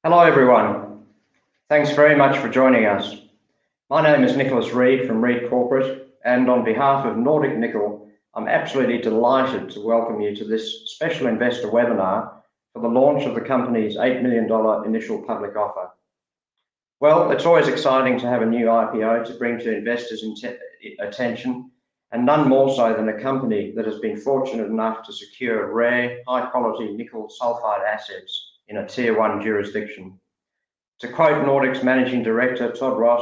Hello everyone. Thanks very much for joining us. My name is Nicholas Reid from Reid Corporate, and on behalf of Nordic Nickel, I'm absolutely delighted to welcome you to this special investor webinar for the launch of the company's $8 million initial public offer. Well, it's always exciting to have a new IPO to bring to investors' attention, and none more so than a company that has been fortunate enough to secure rare, high-quality nickel sulfide assets in a Tier 1 jurisdiction. To quote Nordic's Managing Director, Todd,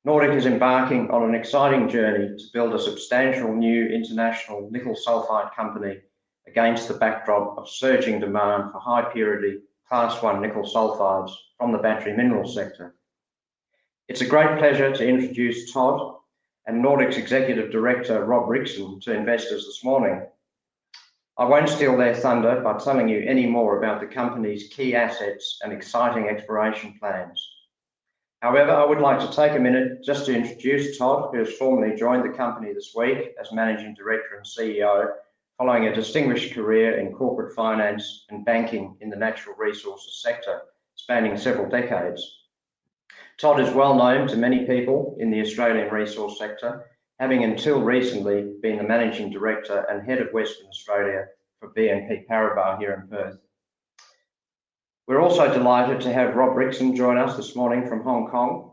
Nordic is embarking on an exciting journey to build a substantial new international nickel sulfide company against the backdrop of surging demand for high-purity Class 1 nickel sulfides from the battery minerals sector. It's a great pleasure to introduce Todd and Nordic's Executive Director, Rpsg, to investors this morning. I won't steal their thunder by telling you any more about the company's key assets and exciting exploration plans. However, I would like to take a minute just to introduce Todd, who has formally joined the company this week as Managing Director and CEO, following a distinguished career in corporate finance and banking in the natural resources sector, spanning several decades. Todd is well known to many people in the Australian resource sector, having until recently been the Managing Director and Head of Western Australia for BNP Paribas here in Perth. We're also delighted to have Rpsg join us this morning from Hong Kong.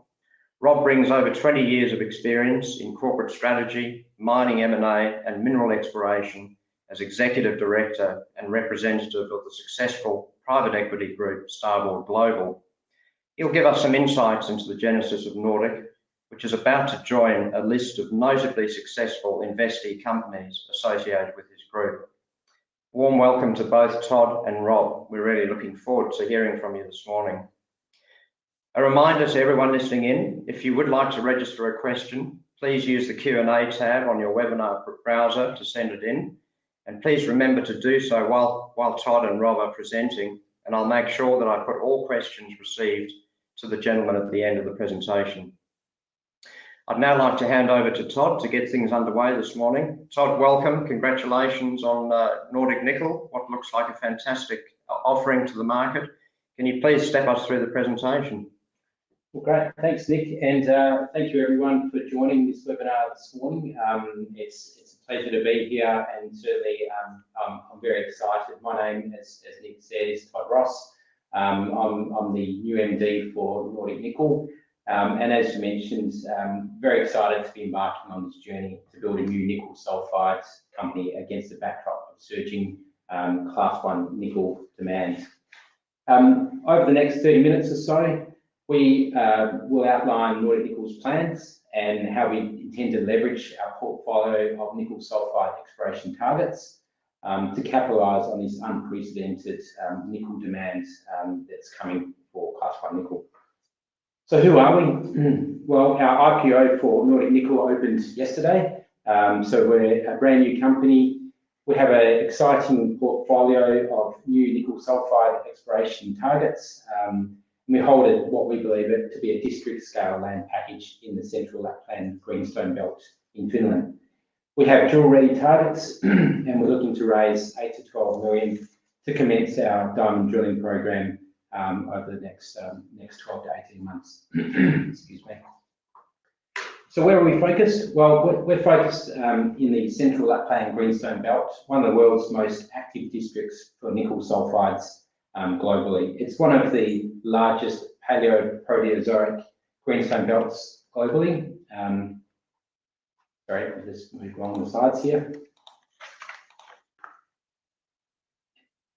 Rob brings over 20 years of experience in corporate strategy, mining M&A and mineral exploration as Executive Director and representative of the successful private equity group Starboard Global. He'll give us some insights into the genesis of Nordic, which is about to join a list of notably successful investee companies associated with his group. Warm welcome to both Todd and Rob. We're really looking forward to hearing from you this morning. A reminder to everyone listening in, if you would like to register a question, please use the Q&A tab on your webinar browser to send it in. And please remember to do so while Todd and Rob are presenting, and I'll make sure that I put all questions received to the gentleman at the end of the presentation. I'd now like to hand over to Todd to get things underway this morning. Todd, welcome. Congratulations on Nordic Nickel, what looks like a fantastic offering to the market. Can you please step us through the presentation? Well, great. Thanks, Nick. And thank you, everyone, for joining this webinar this morning. It's a pleasure to be here, and certainly I'm very excited. My name, as Nick said, is Todd Ross. I'm the new MD for Nordic Nickel. And as you mentioned, very excited to be embarking on this journey to build a new nickel sulfides company against the backdrop of surging Class 1 nickel demand. Over the next 30 minutes or so, we will outline Nordic Nickel's plans and how we intend to leverage our portfolio of nickel sulfide exploration targets to capitalise on this unprecedented nickel demand that's coming for Class 1 nickel. So who are we? Well, our IPO for Nordic Nickel opened yesterday. So we're a brand new company. We have an exciting portfolio of new nickel sulfide exploration targets. We hold what we believe it to be a district-scale land package in the Central Lapland Greenstone Belt in Finland. We have drill-ready targets, and we're looking to raise 8 to 12 million to commence our diamond drilling program over the next 12 to 18 months. Excuse me. So where are we focused? Well, we're focused in the Central Lapland Greenstone Belt, one of the world's most active districts for nickel sulfides globally. It's one of the largest paleoproterozoic greenstone belts globally. Sorry, I'll just move along the sides here.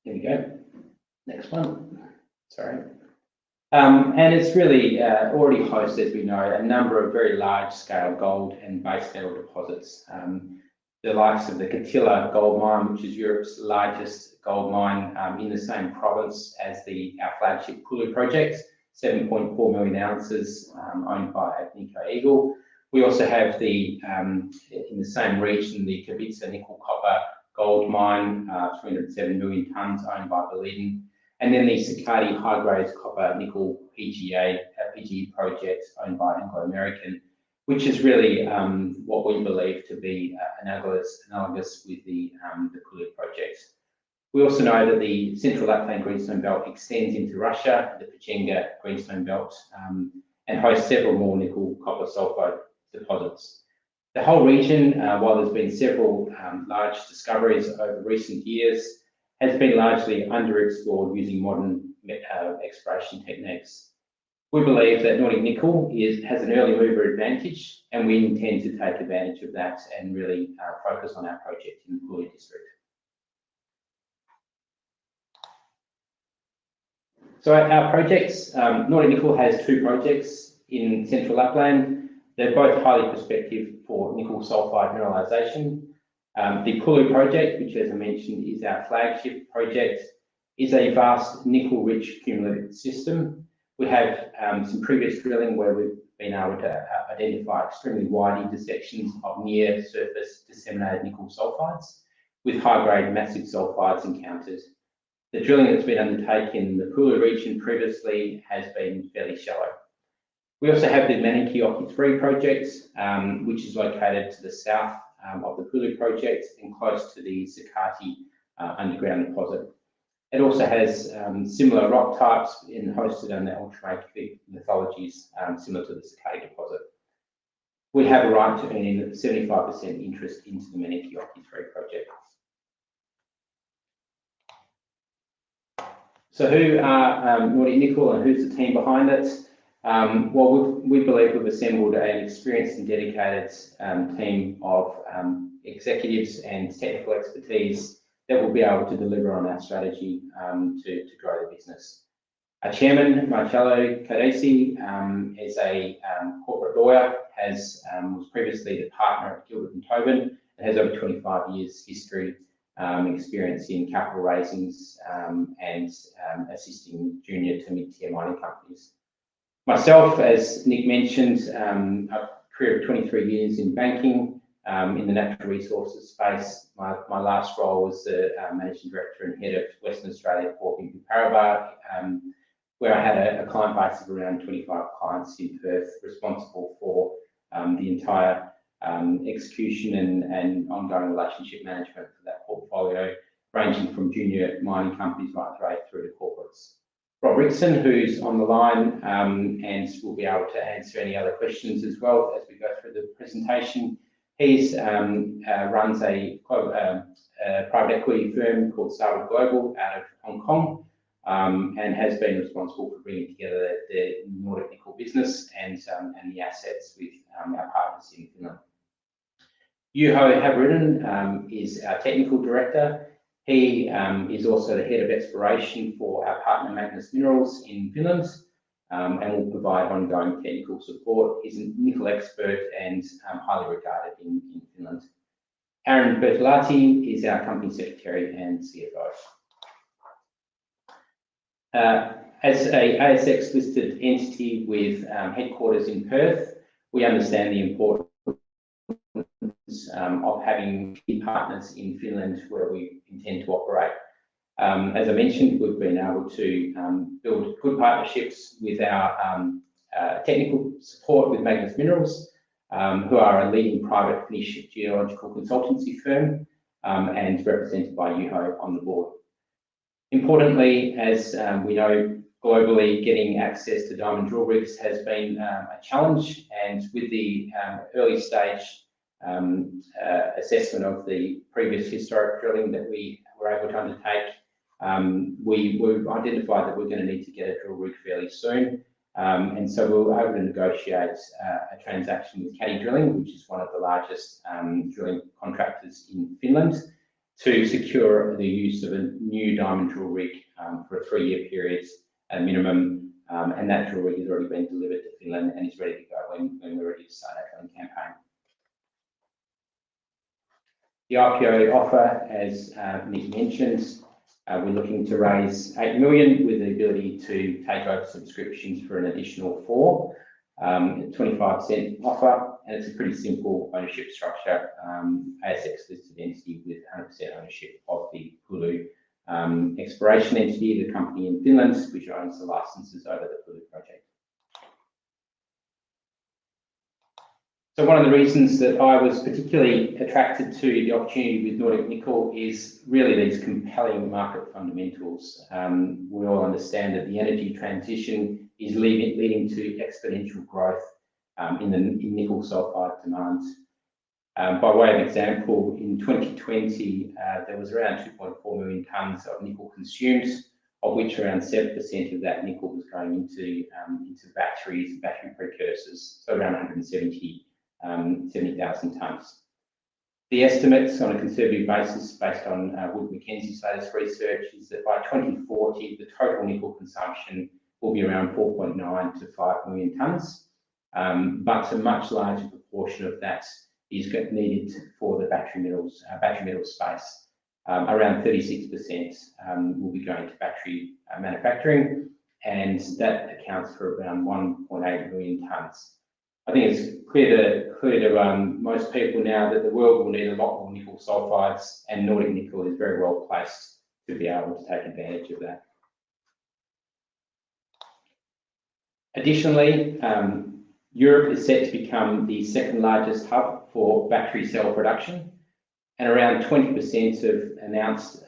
Here we go. Next one. Sorry. And it's really already hosts, as we know, a number of very large-scale gold and base metal deposits. The likes of the Kittilä gold mine, which is Europe's largest gold mine in the same province as our flagship Kulu project, 7.4 million ounces, owned by Agnico Eagle. We also have in the same region, the Kevitsa nickel copper gold mine, 307 million tonnes, owned by Boliden. And then the Sakatti high-grade copper nickel PGE project, owned by Anglo American, which is really what we believe to be analogous with the Kulu project. We also know that the Central Lapland Greenstone Belt extends into Russia, the Rpsg Greenstone Belt, and hosts several more nickel copper sulfide deposits. The whole region, while there's been several large discoveries over recent years, has been largely underexplored using modern exploration techniques. We believe that Nordic Nickel has an early mover advantage, and we intend to take advantage of that and really focus on our project in the Cooley district. So our projects, Nordic Nickel has two projects in Central Lapland. They're both highly prospective for nickel sulfide mineralisation. The Cooley project, which as I mentioned is our flagship project, is a vast nickel-rich cumulative system. We have some previous drilling where we've been able to identify extremely wide intersections of near-surface disseminated nickel sulfides with high-grade massive sulfides encountered. The drilling that's been undertaken in the Cooley region previously has been fairly shallow. We also have the Manikiyoki 3 project, which is located to the south of the Cooley project and close to the Sakati underground deposit. It also has similar rock types hosted on the ultramafic lithologies similar to the Sakati deposit. We have a right to earn in 75% interest into the Manikiyoki 3 project. So who are Nordic Nickel and who's the team behind it? Well, we believe we've assembled an experienced and dedicated team of executives and technical expertise that will be able to deliver on our strategy to grow the business. Our chairman, Marcello Cadesi, is a corporate lawyer, was previously the partner at Gilbert and Tobin, and has over 25 years history experience in capital raisings and assisting junior to mid-tier mining companies. Myself, as Nick mentioned, a career of 23 years in banking in the natural resources space. My last role was the Managing Director and Head of Western Australia for BNP Paribas, where I had a client base of around 25 clients in Perth, responsible for the entire execution and ongoing relationship management for that portfolio, ranging from junior mining companies right through to corporates. Rpsg, who's on the line and will be able to answer any other questions as well as we go through the presentation. He runs a private equity firm called Starwood Global out of Hong Kong and has been responsible for bringing together the Nordic Nickel business and the assets with our partners in Finland. Juho Havrinen is our technical director. He is also the head of exploration for our partner Magnus Minerals in Finland and will provide ongoing technical support. He's a nickel expert and highly regarded in Finland. Aaron Bertolati is our company secretary and CFO. As a ASX listed entity with headquarters in Perth, we understand the importance of having key partners in Finland where we intend to operate. As I mentioned, we've been able to build good partnerships with our technical support with Magnus Minerals, who are a leading private Finnish geological consultancy firm and represented by Juho on the board. Importantly, as we know, globally getting access to diamond drill rigs has been a challenge, and with the early stage assessment of the previous historic drilling that we were able to undertake, we've identified that we're going to need to get a drill rig fairly soon. And so we were able to negotiate a transaction with Caddy Drilling, which is one of the largest drilling contractors in Finland, to secure the use of a new diamond drill rig for a 3-year period at minimum. And that drill rig has already been delivered to Finland and is ready to go when we're ready to start our drilling campaign. The Ipo offer, as Nick mentioned, we're looking to raise 8 million with the ability to take over subscriptions for an additional 4, 25% offer, and it's a pretty simple ownership structure, ASX listed entity with 100% ownership of the Cooley exploration entity, the company in Finland, which owns the licenses over the Cooley project. So one of the reasons that I was particularly attracted to the opportunity with Nordic Nickel is really these compelling market fundamentals. We all understand that the energy transition is leading to exponential growth in nickel sulfide demand. By way of example, in 2020, there was around 2.4 million tonnes of nickel consumed, of which around 7% of that nickel was going into batteries and battery precursors, so around 70,000 tonnes. The estimates on a conservative basis, based on Wood Mackenzie's latest research, is that by 2040, the total nickel consumption will be around 4.9 to 5 million tonnes, but a much larger proportion of that is needed for the battery metals space. Around 36% will be going to battery manufacturing, and that accounts for around 1.8 million tonnes. I think it's clear to most people now that the world will need a lot more nickel sulfides, and Nordic Nickel is very well placed to be able to take advantage of that. Additionally, Europe is set to become the second largest hub for battery cell production, and around 20% of announced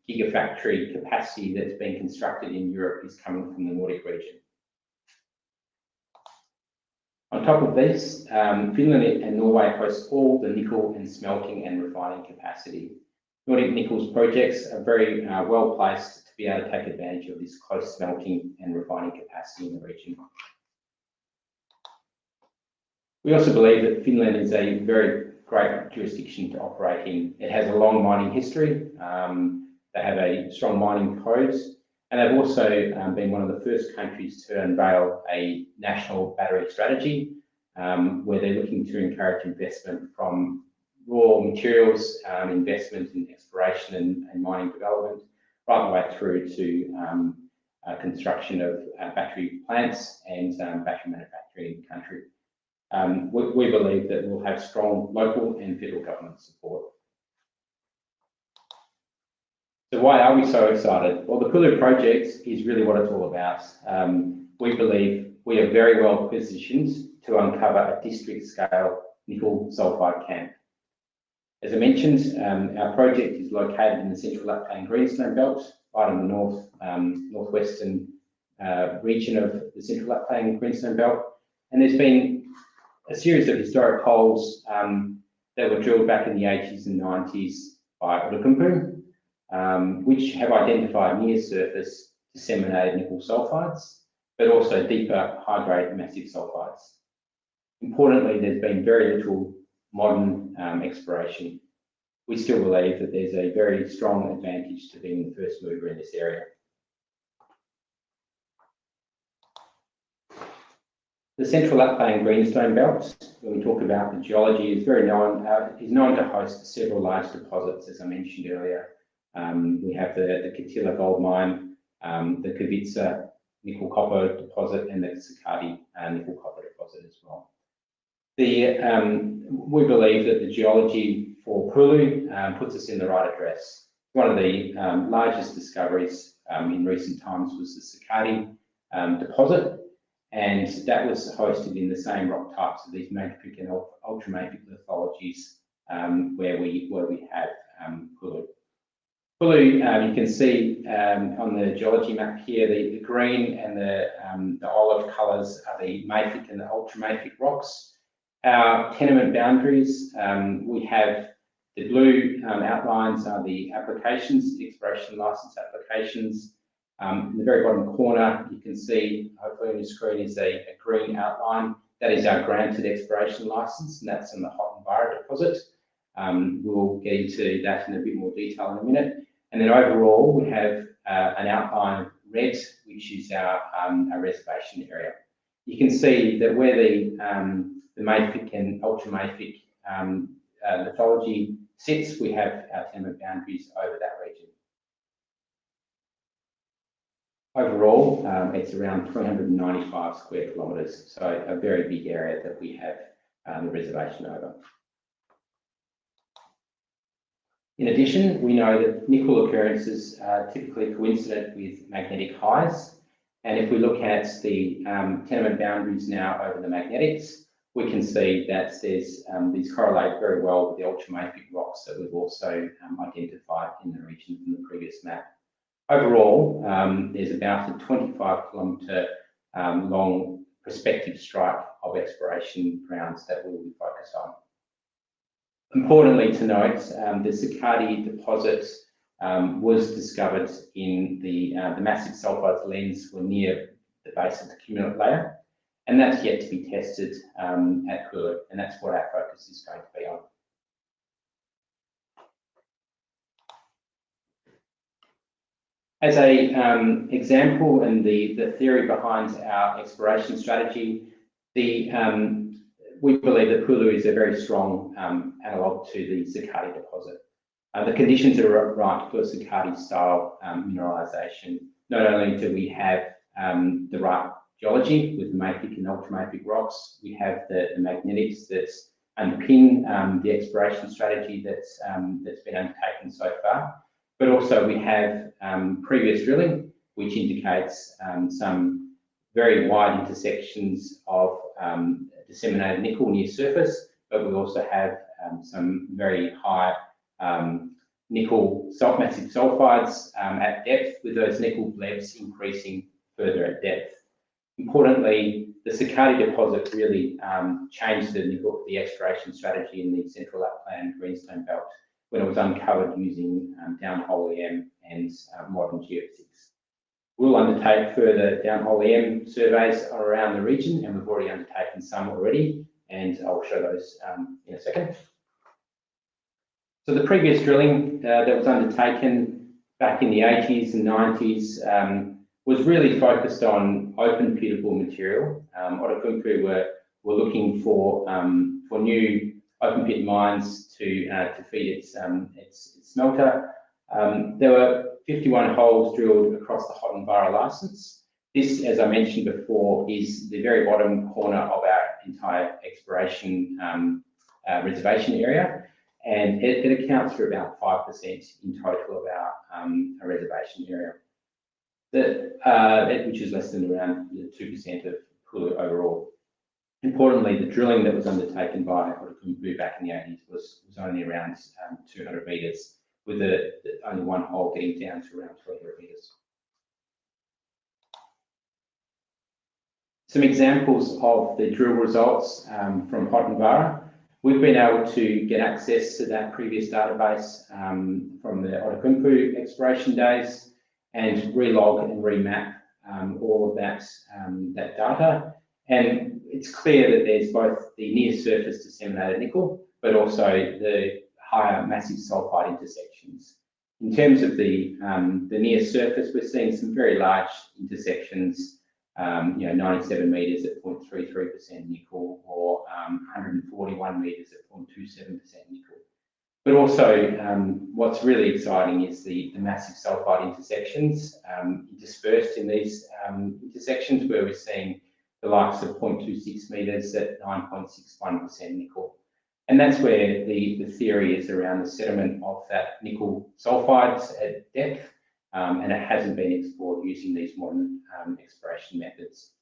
gigafactory capacity that's been constructed in Europe is coming from the Nordic region. On top of this, Finland and Norway host all the nickel and smelting and refining capacity. Nordic Nickel's projects are very well placed to be able to take advantage of this close smelting and refining capacity in the region. We also believe that Finland is a very great jurisdiction to operate in. It has a long mining history. They have a strong mining code, and they've also been one of the first countries to unveil a national battery strategy, where they're looking to encourage investment from raw materials, investment in exploration and mining development, right the way through to construction of battery plants and battery manufacturing in the country. We believe that we'll have strong local and federal government support. So why are we so excited? Well, the Pulu project is really what it's all about. We believe we are very well positioned to uncover a district-scale nickel sulfide camp. As I mentioned, our project is located in the Central Lapland Greenstone Belt, right in the northwestern region of the Central Lapland Greenstone Belt, and there's been a series of historic holes that were drilled back in the 80s and 90s by Outokumpu, which have identified near-surface disseminated nickel sulfides, but also deeper, high-grade massive sulfides. Importantly, there's been very little modern exploration. We still believe that there's a very strong advantage to being the first mover in this area. The Central Lapland Greenstone Belt, when we talk about the geology, is known to host several large deposits, as I mentioned earlier. We have the Kittilä gold mine, the Kevitsa nickel copper deposit, and the Sakatti nickel copper deposit as well. We believe that the geology for Pulu puts us in the right address. One of the largest discoveries in recent times was the Sakatti deposit, and that was hosted in the same rock types of these mafic and ultramafic lithologies where we have Pulu. Pulu, you can see on the geology map here, the green and the olive colours are the mafic and the ultramafic rocks. Our tenement boundaries, we have the blue outlines are the applications, the exploration licence applications. In the very bottom corner, you can see, hopefully on your screen, is a green outline. That is our granted exploration licence, and that's in the Hot and Barra deposit. We'll get into that in a bit more detail in a minute. And then overall, we have an outline of red, which is our reservation area. You can see that where the mafic and ultramafic lithology sits, we have our tenement boundaries over that region. Overall, it's around 395 square kilometres, so a very big area that we have the reservation over. In addition, we know that nickel occurrences are typically coincident with magnetic highs, and if we look at the tenement boundaries now over the magnetics, we can see that there's, these correlate very well with the ultramafic rocks that we've also identified in the region from the previous map. Overall, there's about a 25-kilometre long prospective strike of exploration grounds that we will focus on. Importantly to note, the Sakatti deposit was discovered in the massive sulphides lens were near the base of the cumulate layer, and that's yet to be tested at Pulu, and that's what our focus is going to be on. As a example and the theory behind our exploration strategy, we believe that Pulu is a very strong analogue to the Sakatti deposit. The conditions are right for Sakatti style mineralisation. Not only do we have the right geology with the mafic and ultramafic rocks, we have the magnetics that underpin the exploration strategy that's been undertaken so far, but also we have previous drilling which indicates some very wide intersections of disseminated nickel near surface, but we also have some very high nickel massive sulfides at depth, with those nickel blebs increasing further at depth. Importantly, the Sakatti deposit really changed the exploration strategy in the Central Lapland Greenstone Belt when it was uncovered using downhole EM and modern geophysics. We'll undertake further downhole EM surveys around the region, and we've already undertaken some already, and I'll show those in a second. So the previous drilling that was undertaken back in the 80s and 90s was really focused on open pitable material. Outokumpu were looking for new open pit mines to feed its smelter. There were 51 holes drilled across the Hottenvara license. This, as I mentioned before, is the very bottom corner of our entire exploration reservation area, and it accounts for about 5% in total of our reservation area, which is less than around 2% of Pulu overall. Importantly, the drilling that was undertaken by Outokumpu back in the 80s was only around 200 metres, with only one hole getting down to around 300 metres. Some examples of the drill results from Hottenvara. We've been able to get access to that previous database from the Outokumpu exploration days and relog and remap all of that data. And it's clear that there's both the near surface disseminated nickel, but also the higher massive sulfide intersections. In terms of the near surface, we're seeing some very large intersections, 97 metres at 0.33% nickel, or 141 metres at 0.27% nickel. But also, what's really exciting is the massive sulfide intersections dispersed in these intersections, where we're seeing the likes of 0.26 metres at 9.61% nickel. And that's where the theory is around the sediment of that nickel sulfides at depth, and it hasn't been explored using these modern exploration methods.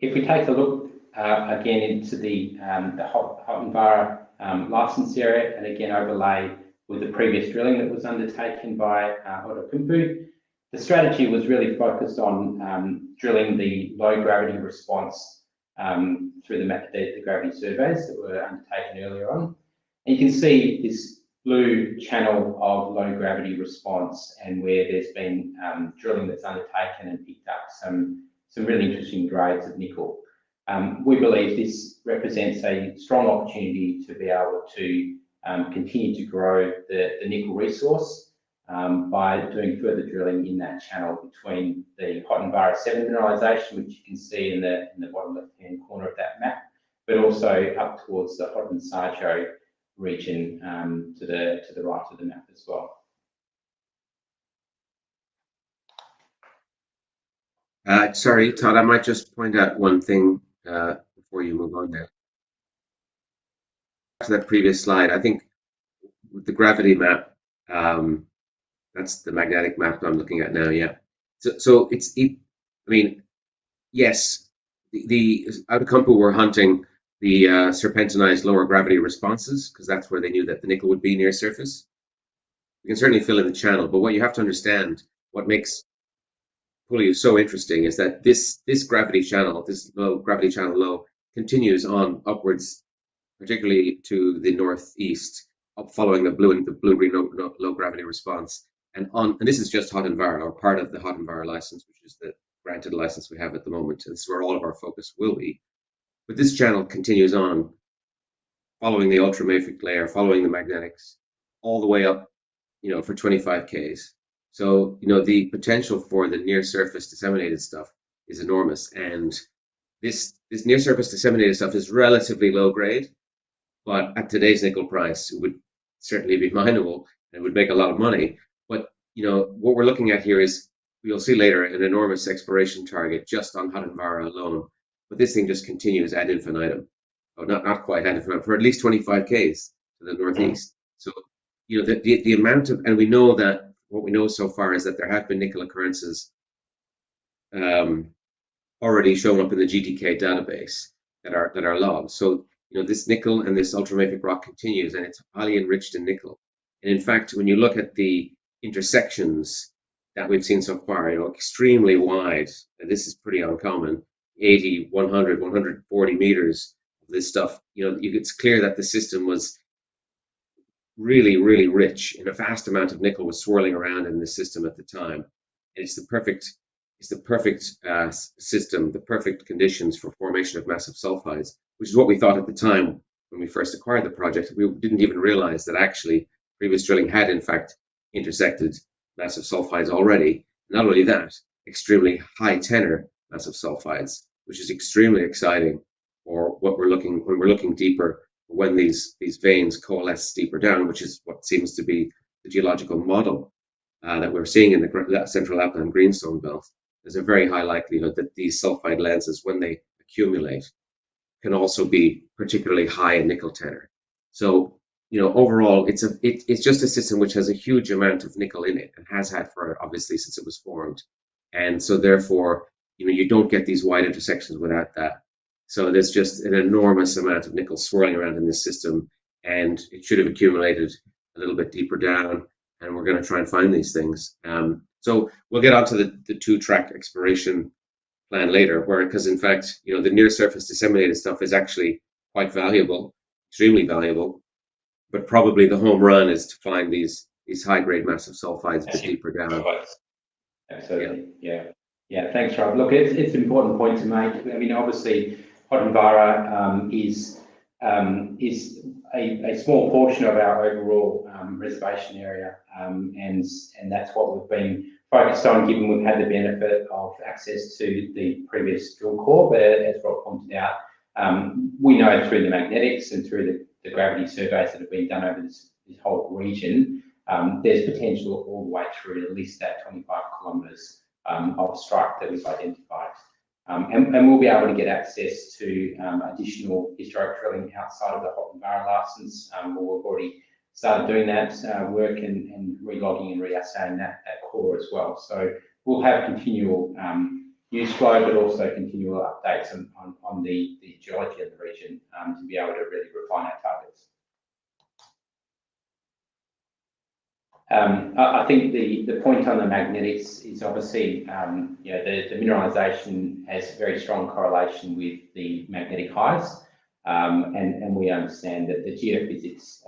If we take a look again into the Hottenvara licence area, and again overlay with the previous drilling that was undertaken by Outokumpu, the strategy was really focused on drilling the low gravity response through the gravity surveys that were undertaken earlier on. And you can see this blue channel of low gravity response, and where there's been drilling that's undertaken and picked up some really interesting grades of nickel. We believe this represents a strong opportunity to be able to continue to grow the nickel resource by doing further drilling in that channel between the Hottenvara 7 mineralisation, which you can see in the bottom left-hand corner of that map, but also up towards the Hottensajo region to the right of the map as well. Sorry, Todd, I might just point out one thing before you move on there. To that previous slide, I think with the gravity map, that's the magnetic map I'm looking at now, yeah. So it's, I mean, yes, the Outokumpu were hunting the serpentinized lower gravity responses because that's where they knew that the nickel would be near surface. We can certainly fill in the channel, but what you have to understand, what makes Pullew so interesting, is that this gravity channel, this low gravity channel low, continues on upwards, particularly to the northeast, up following the blue-green low gravity response, and this is just Hattendvaara, or part of the Hattendvaara license, which is the granted license we have at the moment. This is where all of our focus will be. But this channel continues on, following the ultramafic layer, following the magnetics, all the way up, for 25 Ks. So, the potential for the near surface disseminated stuff is enormous. And this near surface disseminated stuff is relatively low grade, but at today's nickel price, it would certainly be mineable and would make a lot of money. But, what we're looking at here is, you'll see later, an enormous exploration target just on Hattendvaara alone. But this thing just continues ad infinitum. Oh, not quite ad infinitum, for at least 25 Ks to the northeast. So, the amount of, and we know that what we know so far is that there have been nickel occurrences already showing up in the GTK database that are logged. So, this nickel and this ultramafic rock continues, and it's highly enriched in nickel. And in fact, when you look at the intersections that we've seen so far, extremely wide, and this is pretty uncommon, 80, 100, 140 meters of this stuff, it's clear that the system was really, really rich, and a vast amount of nickel was swirling around in the system at the time. And it's the perfect system, the perfect conditions for formation of massive sulfides, which is what we thought at the time when we first acquired the project. We didn't even realize that actually previous drilling had in fact intersected massive sulfides already. Not only that, extremely high tenor massive sulfides, which is extremely exciting for what we're looking when we're looking deeper, when these veins coalesce deeper down, which is what seems to be the geological model that we're seeing in the Central Lapland Greenstone Belt. There's a very high likelihood that these sulfide lenses, when they accumulate, can also be particularly high in nickel tenor. So, overall, it's just a system which has a huge amount of nickel in it, and has had for obviously since it was formed. And so therefore, you don't get these wide intersections without that. So there's just an enormous amount of nickel swirling around in this system, and it should have accumulated a little bit deeper down, and we're going to try and find these things. So we'll get onto the two-track exploration plan later, because in fact, the near surface disseminated stuff is actually quite valuable, extremely valuable, but probably the home run is to find these high-grade massive sulfides a bit deeper down. Absolutely, yeah. Thanks, Rob. Look, it's an important point to make. I mean, obviously, Hattendvaara is a small portion of our overall reservation area, and that's what we've been focused on, given we've had the benefit of access to the previous drill core. But as Rob pointed out, we know through the magnetics and through the gravity surveys that have been done over this whole region, there's potential all the way through at least that 25 kilometres of strike that we've identified. And we'll be able to get access to additional historic drilling outside of the Hattendvaara license. We've already started doing that work and relogging and reassaying that core as well. So we'll have continual news flow, but also continual updates on the geology of the region to be able to really refine our targets. I think the point on the magnetics is obviously, the mineralisation has very strong correlation with the magnetic highs, and we understand that the geophysics,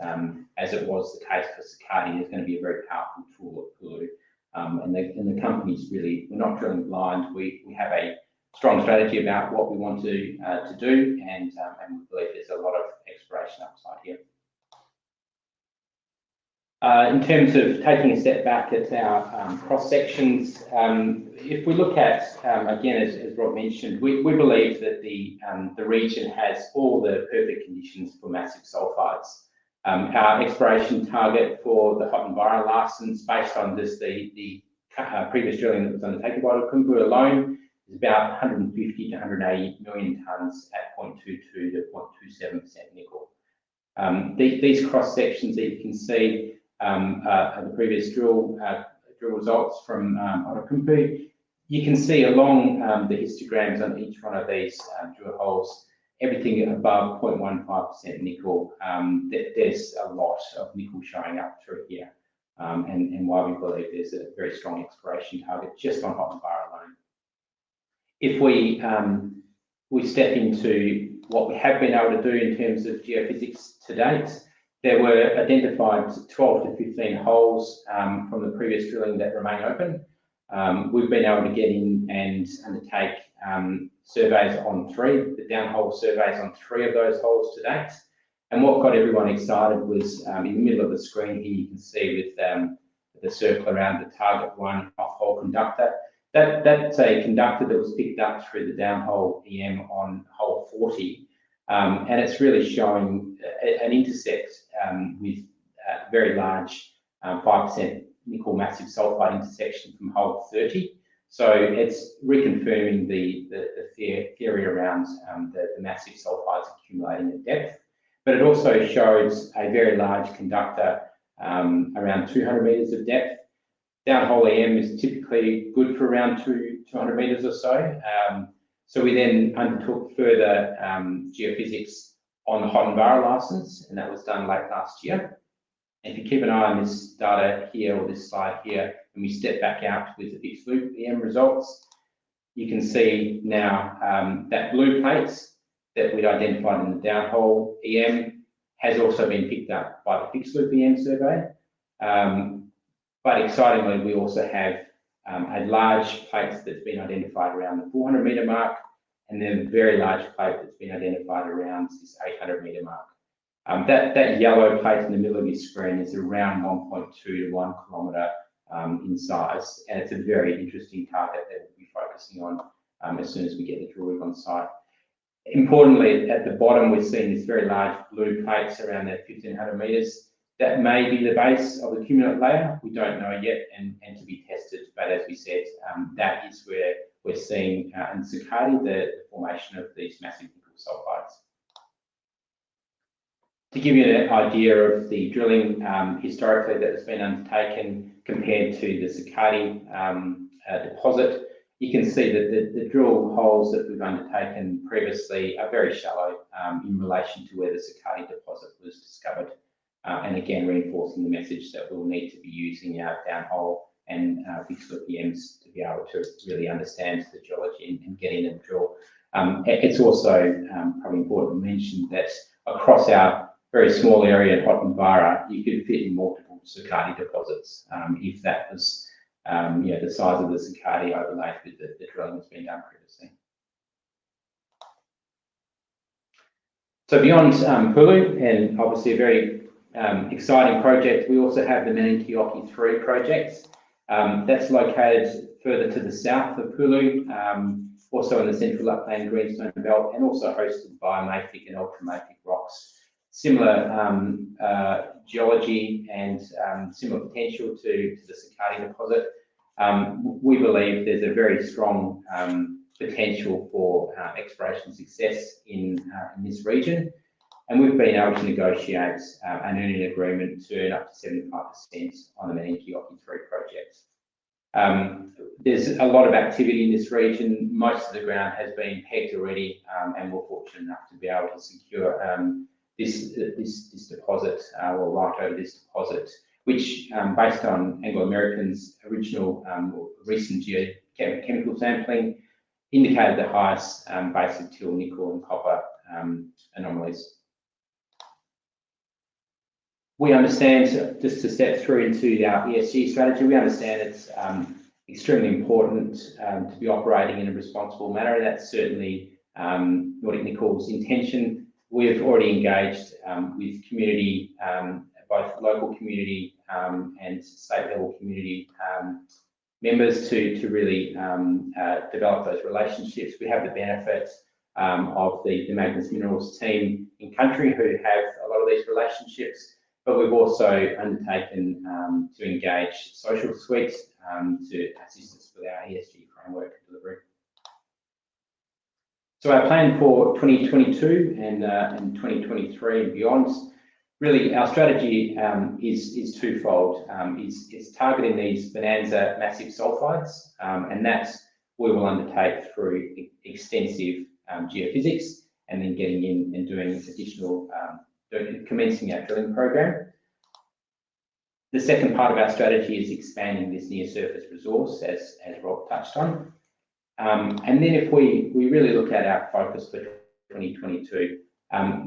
as it was the case for Sakatti, is going to be a very powerful tool at Pullew. And the company's really, we're not drilling blind. We have a strong strategy about what we want to do, and we believe there's a lot of exploration upside here. In terms of taking a step back at our cross sections, if we look at again, as Rob mentioned, we believe that the region has all the perfect conditions for massive sulfides. Our exploration target for the Hattendvaara license, based on just the previous drilling that was undertaken by Outokumpu alone, is about 150 to 180 million tonnes at 0.22 to 0.27% nickel. These cross sections that you can see are the previous drill results from Outokumpu. You can see along the histograms on each one of these drill holes, everything above 0.15% nickel, there's a lot of nickel showing up through here, and why we believe there's a very strong exploration target just on Hottenbar alone. If we step into what we have been able to do in terms of geophysics to date, there were identified 12 to 15 holes from the previous drilling that remain open. We've been able to get in and undertake surveys on 3, the downhole surveys on 3 of those holes to date. And what got everyone excited was in the middle of the screen here, you can see with the circle around the target 1 off-hole conductor. That's a conductor that was picked up through the downhole EM on hole 40. And it's really showing an intercept with very large 5% nickel massive sulfide intersection from hole 30. So it's reconfirming the theory around the massive sulfides accumulating at depth. But it also shows a very large conductor around 200 meters of depth. Downhole EM is typically good for around 200 meters or so. So we then undertook further geophysics on the Hottenbar license, and that was done late last year. And if you keep an eye on this data here, or this slide here, and we step back out with the fixed loop EM results, you can see now that blue plate that we'd identified in the downhole EM has also been picked up by the fixed loop EM survey. But excitingly, we also have a large plate that's been identified around the 400 meter mark, and then a very large plate that's been identified around this 800 meter mark. That yellow plate in the middle of your screen is around 1.2 to 1 kilometre in size, and it's a very interesting target that we'll be focusing on as soon as we get the drill rig on site. Importantly, at the bottom, we're seeing these very large blue plates around that 1,500 metres. That may be the base of the cumulate layer. We don't know yet, and to be tested. But as we said, that is where we're seeing in Sakatti the formation of these massive nickel sulfides. To give you an idea of the drilling historically that has been undertaken compared to the Sakatti deposit, you can see that the drill holes that we've undertaken previously are very shallow in relation to where the Sakatti deposit was discovered. And again, reinforcing the message that we'll need to be using our downhole and fixed loop EMs to be able to really understand the geology and get in and drill. It's also probably important to mention that across our very small area at Hottenbar, you could fit in multiple Sakatti deposits if that was the size of the Sakatti overlaid with the drilling that's been done previously. So beyond Pulu, and obviously a very exciting project, we also have the Menenkiokki 3 project. That's located further to the south of Pulu, also in the Central Lapland Greenstone Belt, and also hosted by mafic and ultramafic rocks. Similar geology and similar potential to the Sakatti deposit. We believe there's a very strong potential for exploration success in this region, and we've been able to negotiate an earning agreement to earn up to 75% on the Menenkiokki 3 project. There's a lot of activity in this region. Most of the ground has been pegged already, and we're fortunate enough to be able to secure this deposit, or right over this deposit, which, based on Anglo American's original recent geochemical sampling, indicated the highest basic till nickel and copper anomalies. We understand, just to step through into our ESG strategy, we understand it's extremely important to be operating in a responsible manner. That's certainly Nordic Nickel's intention. We've already engaged with community, both local community and state level community members to really develop those relationships. We have the benefit of the Magnus Minerals team in country who have a lot of these relationships, but we've also undertaken to engage Social Suite to assist us with our ESG framework delivery. So our plan for 2022 and 2023 and beyond, really our strategy is twofold. It's targeting these bonanza massive sulfides, and that we will undertake through extensive geophysics and then getting in and doing additional, commencing our drilling program. The second part of our strategy is expanding this near surface resource, as Rob touched on. And then if we really look at our focus for 2022,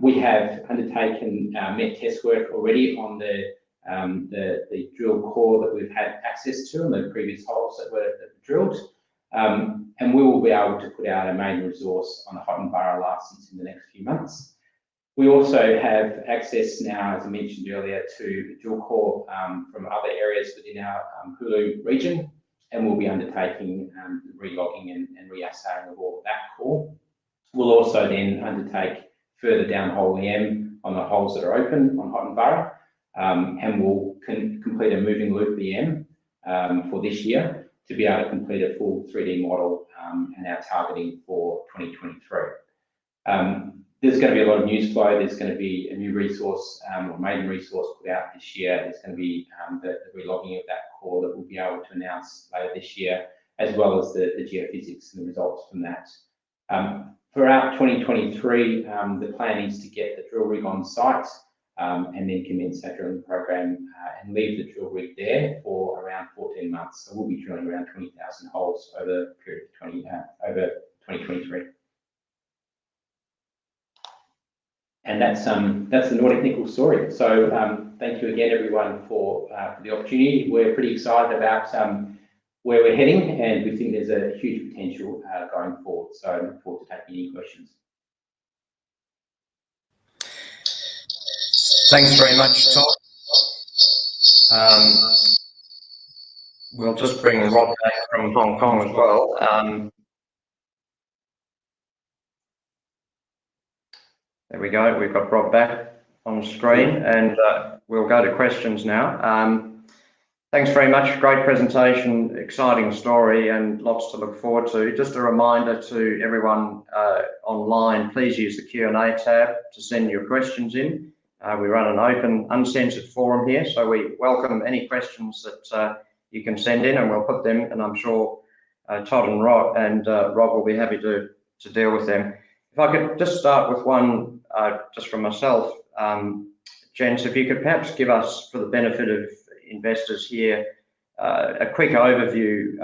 we have undertaken met test work already on the drill core that we've had access to on the previous holes that were drilled. And we will be able to put out a main resource on the Hottenborough license in the next few months. We also have access now, as I mentioned earlier, to drill core from other areas within our Hulu region, and we'll be undertaking re-logging and re-assaying of all of that core. We'll also then undertake further downhole EM on the holes that are open on Hottenborough, and we'll complete a moving loop EM for this year to be able to complete a full 3D model and our targeting for 2023. There's going to be a lot of news flow. There's going to be a new resource or maiden resource put out this year. There's going to be the re-logging of that core that we'll be able to announce later this year, as well as the geophysics and the results from that. Throughout 2023, the plan is to get the drill rig on site and then commence our drilling program and leave the drill rig there for around 14 months. So we'll be drilling around 20,000 holes over the period of over 2023. And that's the Nordic Nickel story. So thank you again, everyone, for the opportunity. We're pretty excited about where we're heading, and we think there's a huge potential going forward. So I look forward to taking any questions. Thanks very much, Todd. We'll just bring Rob back from Hong Kong as well. There we go. We've got Rob back on the screen, and we'll go to questions now. Thanks very much. Great presentation, exciting story, and lots to look forward to. Just a reminder to everyone online, please use the Q&A tab to send your questions in. We run an open, uncensored forum here, so we welcome any questions that you can send in, and we'll put them, and I'm sure Todd and Rob will be happy to deal with them. If I could just start with one just from myself, gents, if you could perhaps give us, for the benefit of investors here, a quick overview.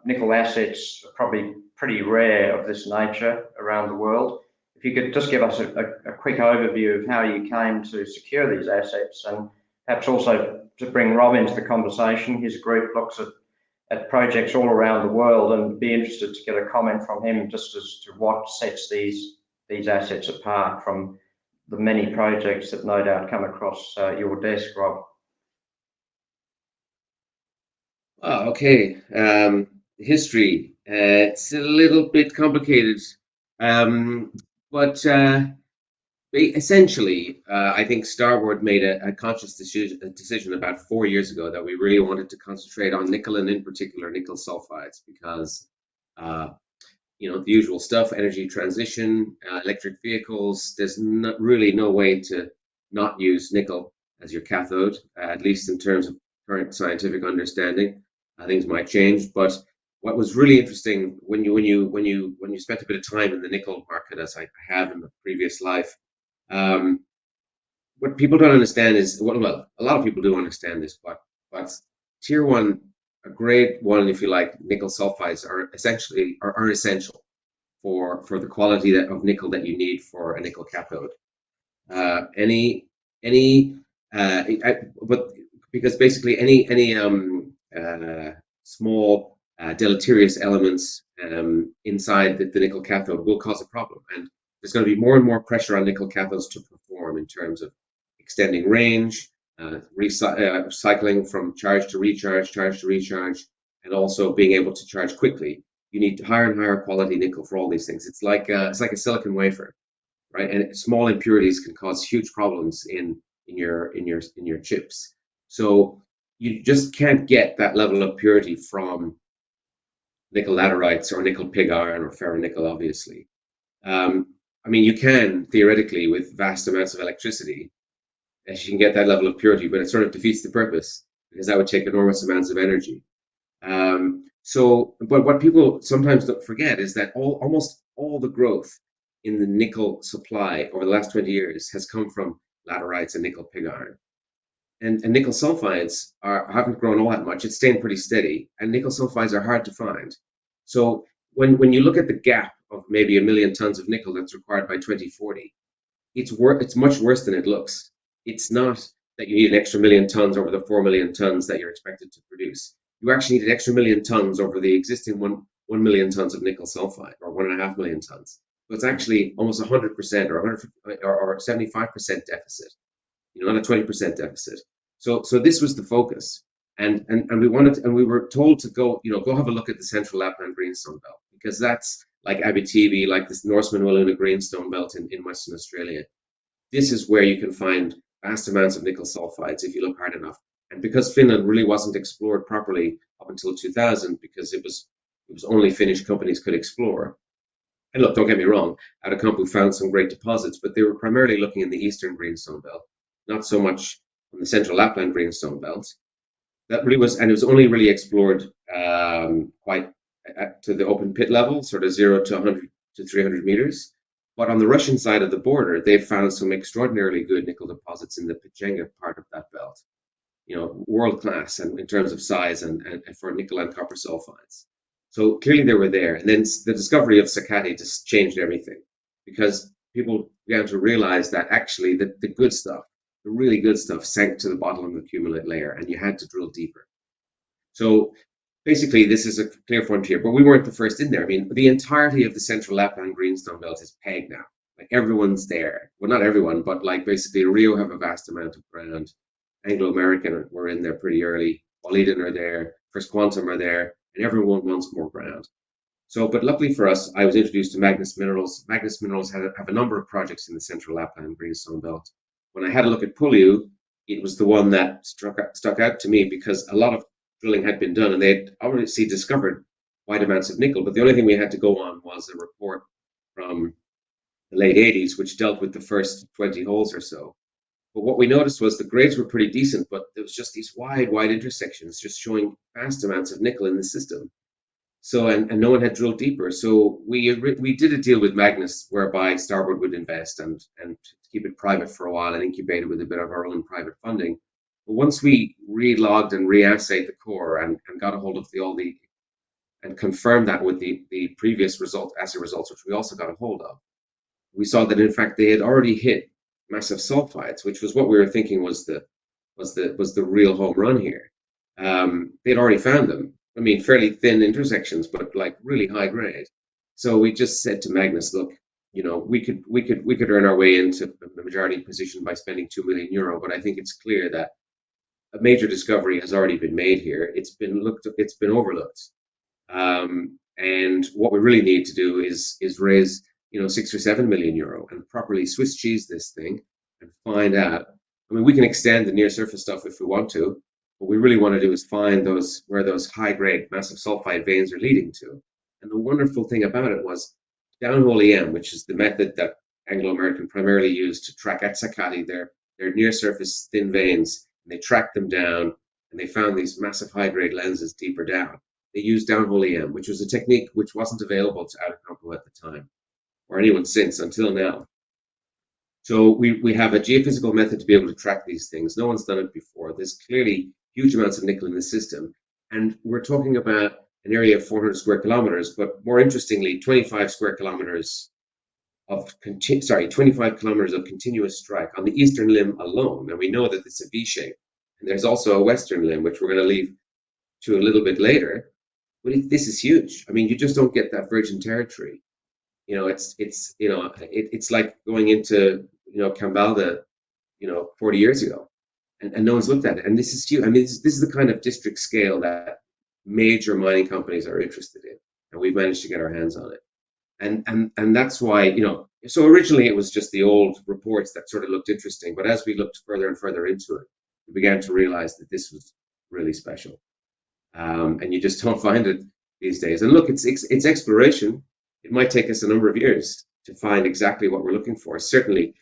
Nickel assets are probably pretty rare of this nature around the world. If you could just give us a quick overview of how you came to secure these assets, and perhaps also to bring Rob into the conversation. His group looks at projects all around the world, and be interested to get a comment from him just as to what sets these assets apart from the many projects that no doubt come across your desk, Rob. Oh, okay. History. It's a little bit complicated, but essentially, I think Starboard made a conscious decision about 4 years ago that we really wanted to concentrate on nickel, and in particular nickel sulfides, because the usual stuff: energy transition, electric vehicles. There's really no way to not use nickel as your cathode, at least in terms of current scientific understanding. Things might change, but what was really interesting when you spent a bit of time in the nickel market, as I have in the previous life, what people don't understand is, well, a lot of people do understand this, but tier one, a grade one, if you like, nickel sulfides are essential for the quality of nickel that you need for a nickel cathode. But because basically any small deleterious elements inside the nickel cathode will cause a problem, and there's going to be more and more pressure on nickel cathodes to perform in terms of extending range, cycling from charge to recharge, and also being able to charge quickly. You need higher and higher quality nickel for all these things. It's like a silicon wafer, right? And small impurities can cause huge problems in your chips. So you just can't get that level of purity from nickel laterites or nickel pig iron or ferronickel, obviously. You can theoretically, with vast amounts of electricity, you can get that level of purity, but it sort of defeats the purpose, because that would take enormous amounts of energy. So, but what people sometimes don't forget is that almost all the growth in the nickel supply over the last 20 years has come from laterites and nickel pig iron. And nickel sulfides haven't grown all that much. It's staying pretty steady. And nickel sulfides are hard to find. So when you look at the gap of maybe 1 million tons of nickel that's required by 2040, it's much worse than it looks. It's not that you need an extra 1 million tons over the 4 million tons that you're expected to produce. You actually need an extra 1 million tons over the existing 1 million tons of nickel sulfide, or 1.5 million tons. So it's actually almost 100% or 75% deficit. Not a 20% deficit. So this was the focus. And we were told to go have a look at the Central Lapland Greenstone Belt, because that's like Abitibi, like this Norseman Wiluna Greenstone Belt in Western Australia. This is where you can find vast amounts of nickel sulfides if you look hard enough. And because Finland really wasn't explored properly up until 2000, because it was only Finnish companies could explore. And look, don't get me wrong, Outokumpu found some great deposits, but they were primarily looking in the Eastern Greenstone Belt, not so much on the Central Lapland Greenstone Belt. That really was, and it was only really explored quite to the open pit level, sort of 0 to 100 to 300 meters. But on the Russian side of the border, they found some extraordinarily good nickel deposits in the Pechenga part of that belt. World class, and in terms of size and for nickel and copper sulfides. So clearly they were there. And then the discovery of Sakatti just changed everything, because people began to realize that actually the good stuff, the really good stuff, sank to the bottom of the cumulate layer, and you had to drill deeper. So basically, this is a clear frontier, but we weren't the first in there. I mean, the entirety of the Central Lapland Greenstone Belt is pegged now. Like, everyone's there. Well, not everyone, but like basically Rio have a vast amount of ground. Anglo American were in there pretty early. Boliden are there. First Quantum are there, and everyone wants more ground. So, but luckily for us, I was introduced to Magnus Minerals. Magnus Minerals have a number of projects in the Central Lapland Greenstone Belt. When I had a look at Pulliu, it was the one that stuck out to me, because a lot of drilling had been done, and they had already discovered wide amounts of nickel. But the only thing we had to go on was a report from the late 80s, which dealt with the first 20 holes or so. But what we noticed was the grades were pretty decent, but there was just these wide intersections just showing vast amounts of nickel in the system. So, and no one had drilled deeper. So we did a deal with Magnus whereby Starboard would invest and keep it private for a while and incubate it with a bit of our own private funding. But once we re-logged and re-assayed the core and got a hold of and confirmed that with the previous assay results, which we also got a hold of, we saw that in fact they had already hit massive sulfides, which was what we were thinking was the real home run here. They'd already found them. I mean, fairly thin intersections, but like really high grade. So we just said to Magnus, look, we could earn our way into the majority position by spending €2 million, but I think it's clear that a major discovery has already been made here. It's been overlooked. And what we really need to do is raise €6 or €7 million and properly Swiss cheese this thing and find out. I mean, we can extend the near surface stuff if we want to. What we really want to do is find where those high grade massive sulfide veins are leading to. And the wonderful thing about it was downhole EM, which is the method that Anglo American primarily used to track at Sakatti their near surface thin veins. And they tracked them down, and they found these massive high grade lenses deeper down. They used downhole EM, which was a technique which wasn't available to Outokumpu at the time, or anyone since until now. So we have a geophysical method to be able to track these things. No one's done it before. There's clearly huge amounts of nickel in the system, and we're talking about an area of 400 square kilometers, but more interestingly, 25 kilometers of continuous strike on the eastern limb alone. And we know that it's a V shape, and there's also a western limb, which we're going to leave to a little bit later. But this is huge. I mean, you just don't get that virgin territory. It's like going into Kambalda 40 years ago, and no one's looked at it. And this is huge. I mean, this is the kind of district scale that major mining companies are interested in, and we've managed to get our hands on it. And that's why, so originally it was just the old reports that sort of looked interesting, but as we looked further and further into it, we began to realize that this was really special. And you just don't find it these days. And look, it's exploration. It might take us a number of years to find exactly what we're looking for, certainly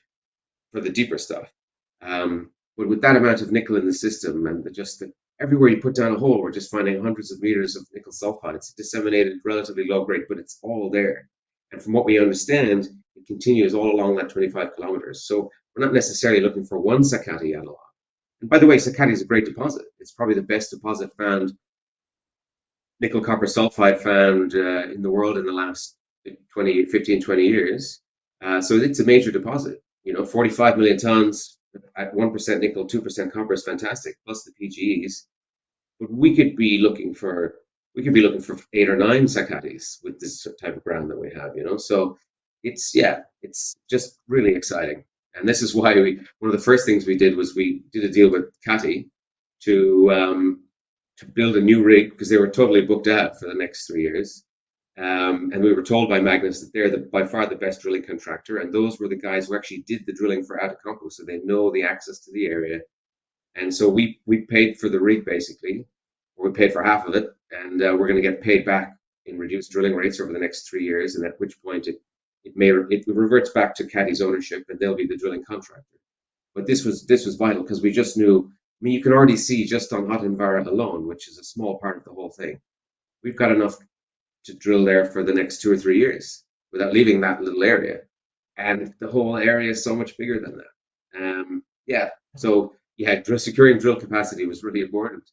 for the deeper stuff. But with that amount of nickel in the system and just everywhere you put down a hole, we're just finding hundreds of meters of nickel sulfide. It's disseminated, relatively low grade, but it's all there. And from what we understand, it continues all along that 25 kilometers. So we're not necessarily looking for one Sakatti analog. And by the way, Sakatti is a great deposit. It's probably the best deposit found, nickel copper sulfide found in the world in the last 15, 20 years. So it's a major deposit. 45 million tons at 1% nickel, 2% copper is fantastic, plus the PGEs. But we could be looking for 8 or 9 Sakattis with this type of ground that we have. So it's just really exciting. And this is why one of the first things we did was we did a deal with Kati to build a new rig, because they were totally booked out for the next 3 years. And we were told by Magnus that they're by far the best drilling contractor, and those were the guys who actually did the drilling for Outokumpu, so they know the access to the area. And so we paid for the rig basically, or we paid for half of it, and we're going to get paid back in reduced drilling rates over the next 3 years, and at which point it reverts back to Caddy's ownership, and they'll be the drilling contractor. But this was vital, because we just knew. I mean, you can already see just on Atinvara alone, which is a small part of the whole thing, we've got enough to drill there for the next 2 or 3 years without leaving that little area. And the whole area is so much bigger than that. Securing drill capacity was really important.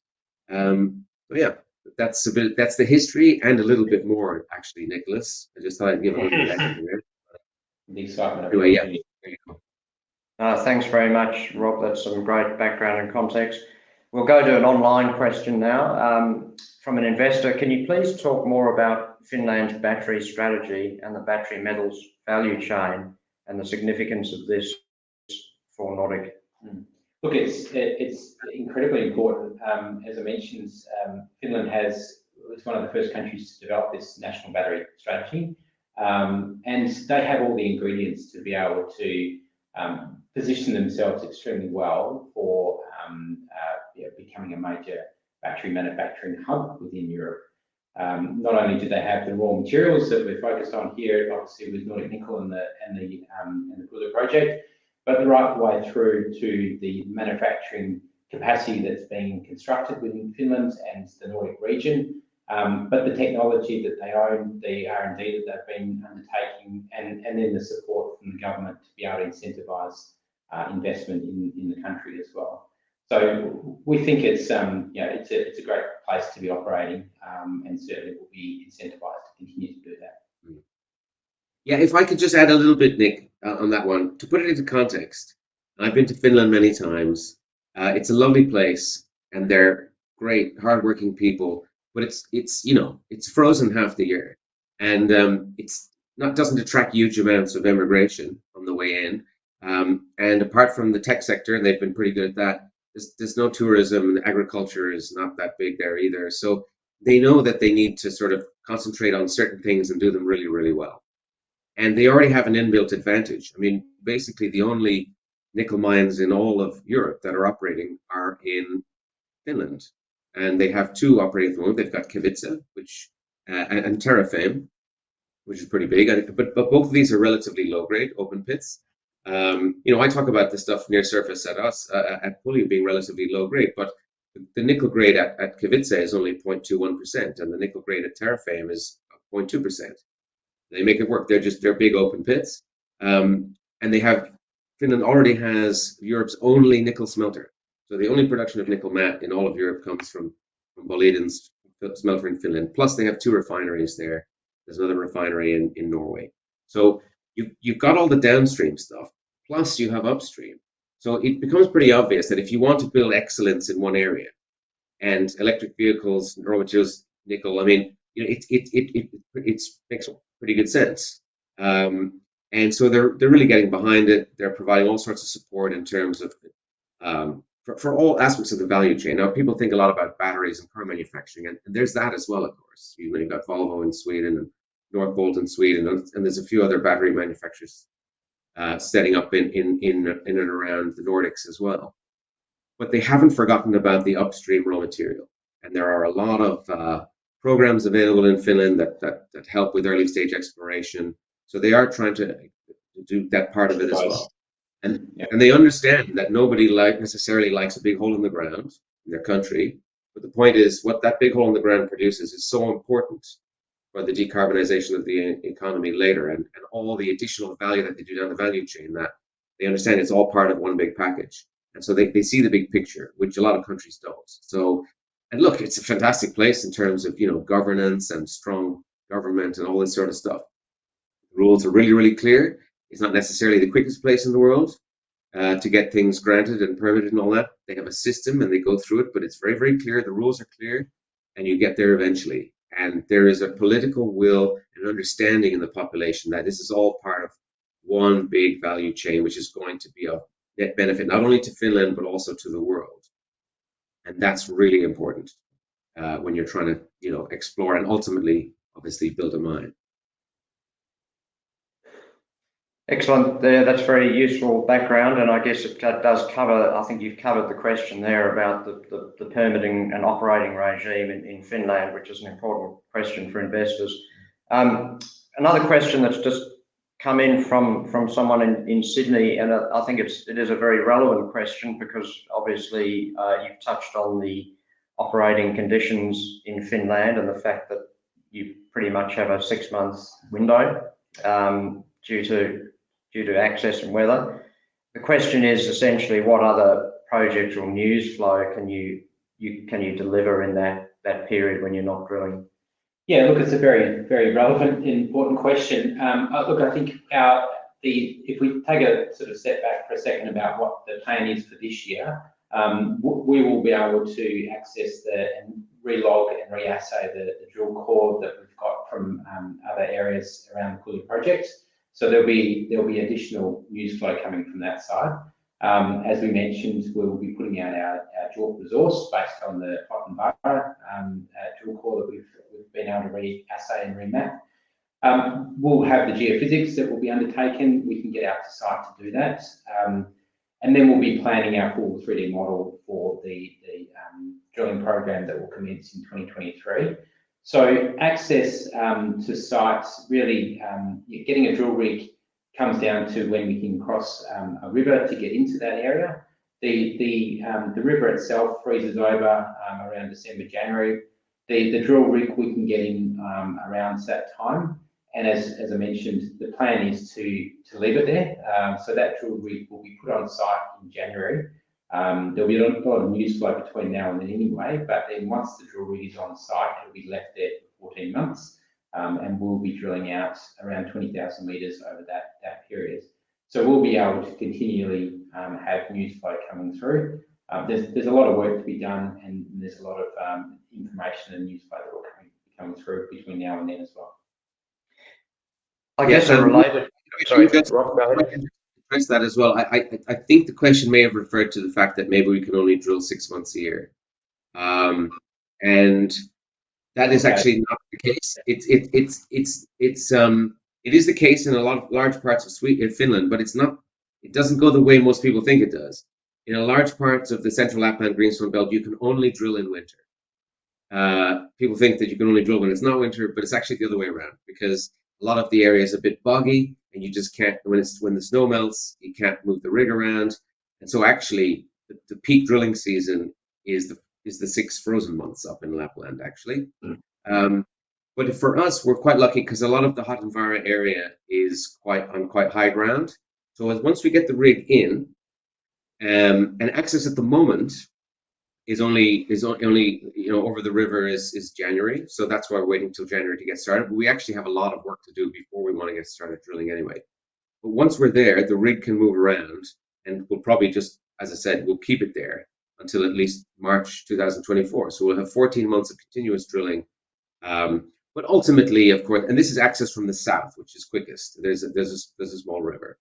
That's the history and a little bit more, actually, Nicholas. I just thought I'd give a little bit extra here. The excitement of Anyway, there you go. Thanks very much, Rob. That's some great background and context. We'll go to an online question now from an investor. Can you please talk more about Finland's battery strategy and the battery metals value chain and the significance of this for Nordic? Look, it's incredibly important. As I mentioned, Finland was one of the first countries to develop this national battery strategy, and they have all the ingredients to be able to position themselves extremely well for becoming a major battery manufacturing hub within Europe. Not only do they have the raw materials that we're focused on here, obviously with Nordic Nickel and the Buller project, but right the way through to the manufacturing capacity that's being constructed within Finland and the Nordic region. But the technology that they own, the R&D that they've been undertaking, and then the support from the government to be able to incentivise investment in the country as well. So we think it's a great place to be operating, and certainly will be incentivised to continue to do that. Yeah, if I could just add a little bit, Nick, on that one, to put it into context. I've been to Finland many times. It's a lovely place, and they're great, hardworking people. But it's frozen half the year, and doesn't attract huge amounts of immigration on the way in. And apart from the tech sector, and they've been pretty good at that, there's no tourism, and agriculture is not that big there either. So they know that they need to sort of concentrate on certain things and do them really, really well. And they already have an inbuilt advantage. I mean, basically the only nickel mines in all of Europe that are operating are in Finland. And they have 2 operating at the moment. They've got Kevitsa, and Terrafame, which is pretty big. But both of these are relatively low grade open pits. I talk about the stuff near surface at Pulli being relatively low grade, but the nickel grade at Kevitsa is only 0.21%, and the nickel grade at Terrafame is 0.2%. They make it work. They're big open pits, and Finland already has Europe's only nickel smelter. So the only production of nickel matte in all of Europe comes from Boliden's smelter in Finland. Plus they have 2 refineries there. There's another refinery in Norway. So you've got all the downstream stuff, plus you have upstream. So it becomes pretty obvious that if you want to build excellence in one area, and electric vehicles, raw materials, nickel, I mean, it makes pretty good sense. And so they're really getting behind it. They're providing all sorts of support in terms of for all aspects of the value chain. Now, people think a lot about batteries and car manufacturing, and there's that as well, of course. You've got Volvo in Sweden and Northvolt in Sweden, and there's a few other battery manufacturers setting up in and around the Nordics as well. But they haven't forgotten about the upstream raw material, and there are a lot of programs available in Finland that help with early stage exploration. So they are trying to do that part of it as well. And they understand that nobody necessarily likes a big hole in the ground in their country. But the point is, what that big hole in the ground produces is so important for the decarbonization of the economy later, and all the additional value that they do down the value chain, that they understand it's all part of one big package. And so they see the big picture, which a lot of countries don't. So, and look, it's a fantastic place in terms of, governance and strong government and all this sort of stuff. The rules are really, really clear. It's not necessarily the quickest place in the world to get things granted and permitted and all that. They have a system and they go through it, but it's very, very clear. The rules are clear and you get there eventually. And there is a political will and understanding in the population that this is all part of one big value chain, which is going to be of net benefit, not only to Finland, but also to the world. And that's really important when you're trying to, explore and ultimately, obviously, build a mine. Excellent. That's very useful background, and I guess it does cover, I think you've covered the question there about the permitting and operating regime in Finland, which is an important question for investors. Another question that's just come in from someone in Sydney, and I think it is a very relevant question because obviously you've touched on the operating conditions in Finland and the fact that you pretty much have a 6-month window due to access and weather. The question is essentially, what other projects or news flow can you deliver in that period when you're not drilling? Yeah, look, it's a very, very relevant and important question. Look, I think if we take a sort of step back for a second about what the plan is for this year, we will be able to access and relog and reassay the drill core that we've got from other areas around the Kuli project. So there'll be additional news flow coming from that side. As we mentioned, we will be putting out our JORC resource based on the Ottenbarra drill core that we've been able to re-assay and remap. We'll have the geophysics that will be undertaken. We can get out to site to do that. And then we'll be planning our full 3D model for the drilling program that will commence in 2023. So access to sites, really getting a drill rig comes down to when we can cross a river to get into that area. The river itself freezes over around December, January. The drill rig we can get in around that time. And as I mentioned, the plan is to leave it there. So that drill rig will be put on site in January. There'll be a lot of news flow between now and then anyway, but then once the drill rig is on site, it'll be left there for 14 months. And we'll be drilling out around 20,000 metres over that period. So we'll be able to continually have news flow coming through. There's a lot of work to be done, and there's a lot of information and news flow that will be coming through between now and then as well. I guess a related. Sorry, Rob, go ahead. Address that as well. I think the question may have referred to the fact that maybe we can only drill 6 months a year, and that is actually not the case. It is the case in a lot of large parts of Finland, but it's not. It doesn't go the way most people think it does. In a large parts of the Central Lapland Greenstone Belt, you can only drill in winter. People think that you can only drill when it's not winter, but it's actually the other way around, because a lot of the area is a bit boggy, and you just can't. When the snow melts, you can't move the rig around, and so actually the peak drilling season is the 6 frozen months up in Lapland actually. But for us, we're quite lucky because a lot of the Ottenbarra area is on quite high ground. So once we get the rig in, and access at the moment is only over the river is January, so that's why we're waiting until January to get started. But we actually have a lot of work to do before we want to get started drilling anyway. But once we're there, the rig can move around, and we'll probably just, as I said, we'll keep it there until at least March 2024. So we'll have 14 months of continuous drilling. But ultimately, of course, and this is access from the south, which is quickest. There's a small river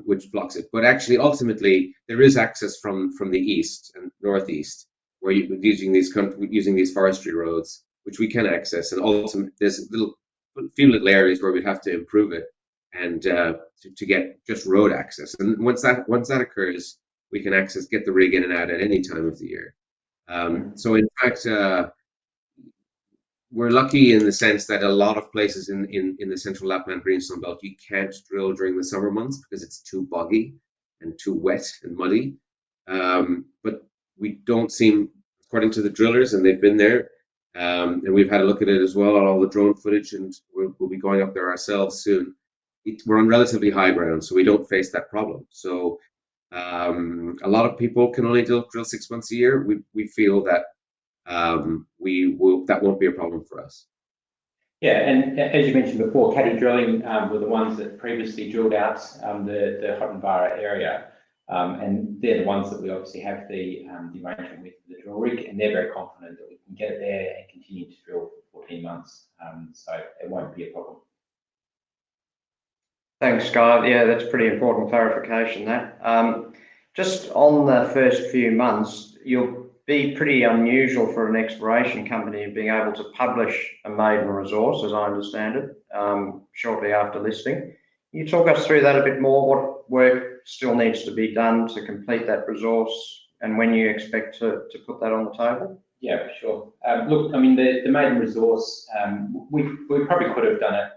which blocks it. But actually, ultimately, there is access from the east and northeast, where you're using these forestry roads, which we can access. And ultimately, there's a few little areas where we'd have to improve it and to get just road access. And once that occurs, we can get the rig in and out at any time of the year. So in fact, we're lucky in the sense that a lot of places in the Central Lapland Greenstone Belt, you can't drill during the summer months because it's too boggy and too wet and muddy. But we don't seem according to the drillers, and they've been there. And we've had a look at it as well, on all the drone footage, and we'll be going up there ourselves soon. We're on relatively high ground, so we don't face that problem. So a lot of people can only drill 6 months a year. We feel that that won't be a problem for us. Yeah, and as you mentioned before, Caddy Drilling were the ones that previously drilled out the Hottenvara area, and they're the ones that we obviously have the arrangement with the drill rig, and they're very confident that we can get it there and continue to drill for 14 months, so it won't be a problem. Thanks, Guy. Yeah, that's pretty important clarification, that. Just on the first few months, you'll be pretty unusual for an exploration company being able to publish a maiden resource, as I understand it, shortly after listing. Can you talk us through that a bit more? What work still needs to be done to complete that resource, and when you expect to put that on the table? Yeah, for sure. Look, I mean, the maiden resource, we probably could have done it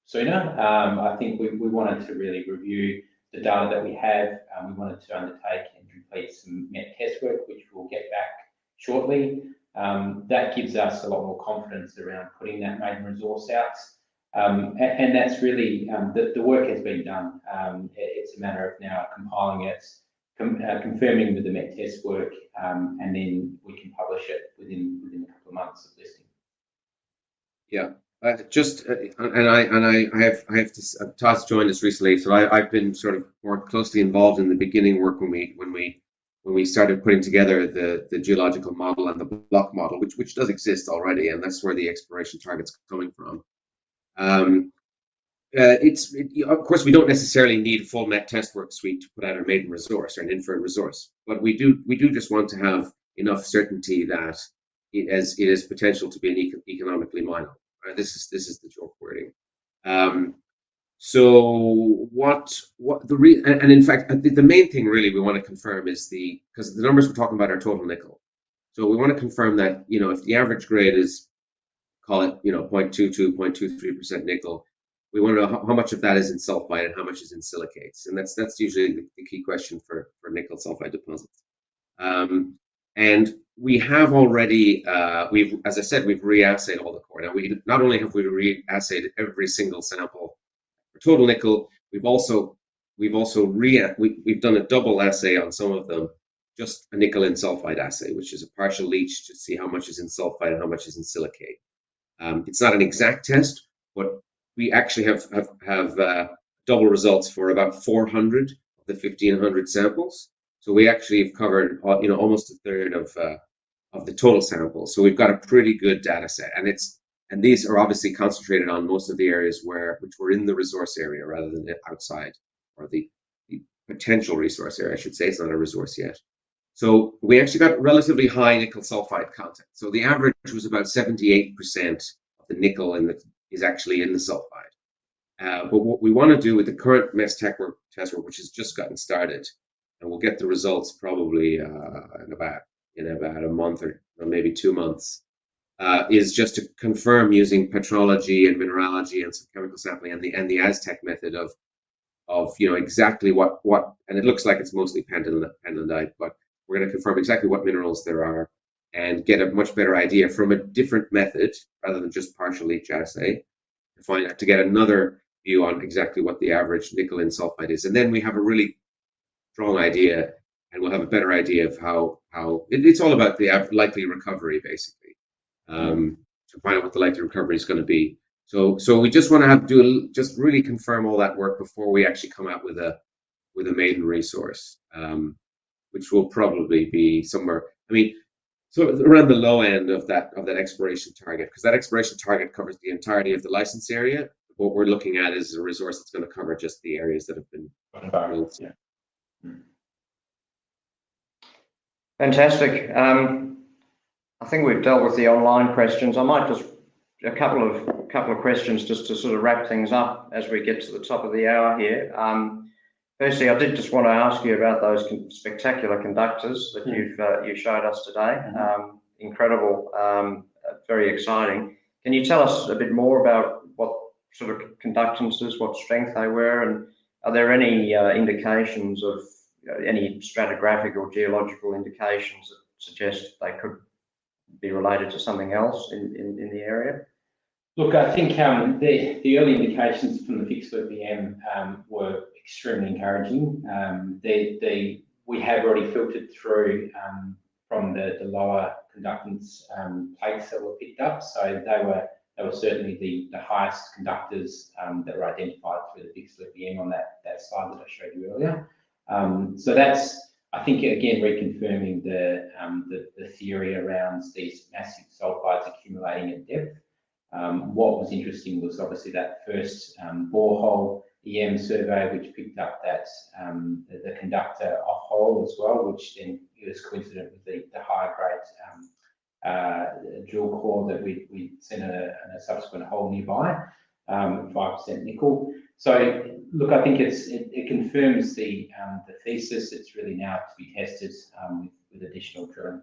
sooner. I think we wanted to really review the data that we have. We wanted to undertake and complete some met test work, which we'll get back shortly. That gives us a lot more confidence around putting that maiden resource out. And that's really, the work has been done. It's a matter of now compiling it, confirming with the met test work, and then we can publish it within a couple of months of listing. Yeah. I have to. Todd's joined us recently, so I've been sort of more closely involved in the beginning work when we started putting together the geological model and the block model, which does exist already, and that's where the exploration target's coming from. Of course, we don't necessarily need a full met test work suite to put out a maiden resource or an inferred resource, but we do just want to have enough certainty that it has potential to be an economically minable. This is the joke wording. So and in fact, the main thing really we want to confirm is because the numbers we're talking about are total nickel. So we want to confirm that, if the average grade is, call it, 0.22, 0.23% nickel, we want to know how much of that is in sulfide and how much is in silicates. And that's usually the key question for nickel sulfide deposits. And we have already, as I said, we've reassayed all the core. Now, not only have we reassayed every single sample for total nickel, we've done a double assay on some of them, just a nickel in sulfide assay, which is a partial leach to see how much is in sulfide and how much is in silicate. It's not an exact test, but we actually have double results for about 400 of the 1,500 samples. So we actually have covered, almost a third of the total sample. So we've got a pretty good data set, and these are obviously concentrated on most of the areas which were in the resource area rather than outside, or the potential resource area, I should say. It's not a resource yet. So we actually got relatively high nickel sulfide content. So the average was about 78% of the nickel is actually in the sulfide. But what we want to do with the current test work, which has just gotten started, and we'll get the results probably in about a month or maybe 2 months, is just to confirm using petrology and mineralogy and some chemical sampling and the Aztec method of exactly what, and it looks like it's mostly pentlandite, but we're going to confirm exactly what minerals there are and get a much better idea from a different method rather than just partial leach assay to get another view on exactly what the average nickel in sulfide is. And then we have a really strong idea, and we'll have a better idea of how it's all about the likely recovery, basically, to find out what the likely recovery is going to be. So we just want to just really confirm all that work before we actually come out with a maiden resource, which will probably be somewhere, so around the low end of that exploration target, because that exploration target covers the entirety of the license area. What we're looking at is a resource that's going to cover just the areas that have been drilled. Yeah. Fantastic. I think we've dealt with the online questions. I might just a couple of questions just to sort of wrap things up as we get to the top of the hour here. Firstly, I did just want to ask you about those spectacular conductors that you showed us today. Incredible, very exciting. Can you tell us a bit more about what sort of conductances, what strength they were, and are there any indications of any stratigraphic or geological indications that suggest they could be related to something else in the area? Look, I think the early indications from the fixed loop EM were extremely encouraging. We have already filtered through from the lower conductance plates that were picked up, so they were certainly the highest conductors that were identified through the fixed loop EM on that slide that I showed you earlier. So that's, I think, again, reconfirming the theory around these massive sulfides accumulating at depth. What was interesting was obviously that first borehole EM survey, which picked up that the conductor off hole as well, which then was coincident with the higher grade drill core that we'd seen in a subsequent hole nearby, 5% nickel. So look, I think it confirms the thesis. It's really now to be tested with additional drilling.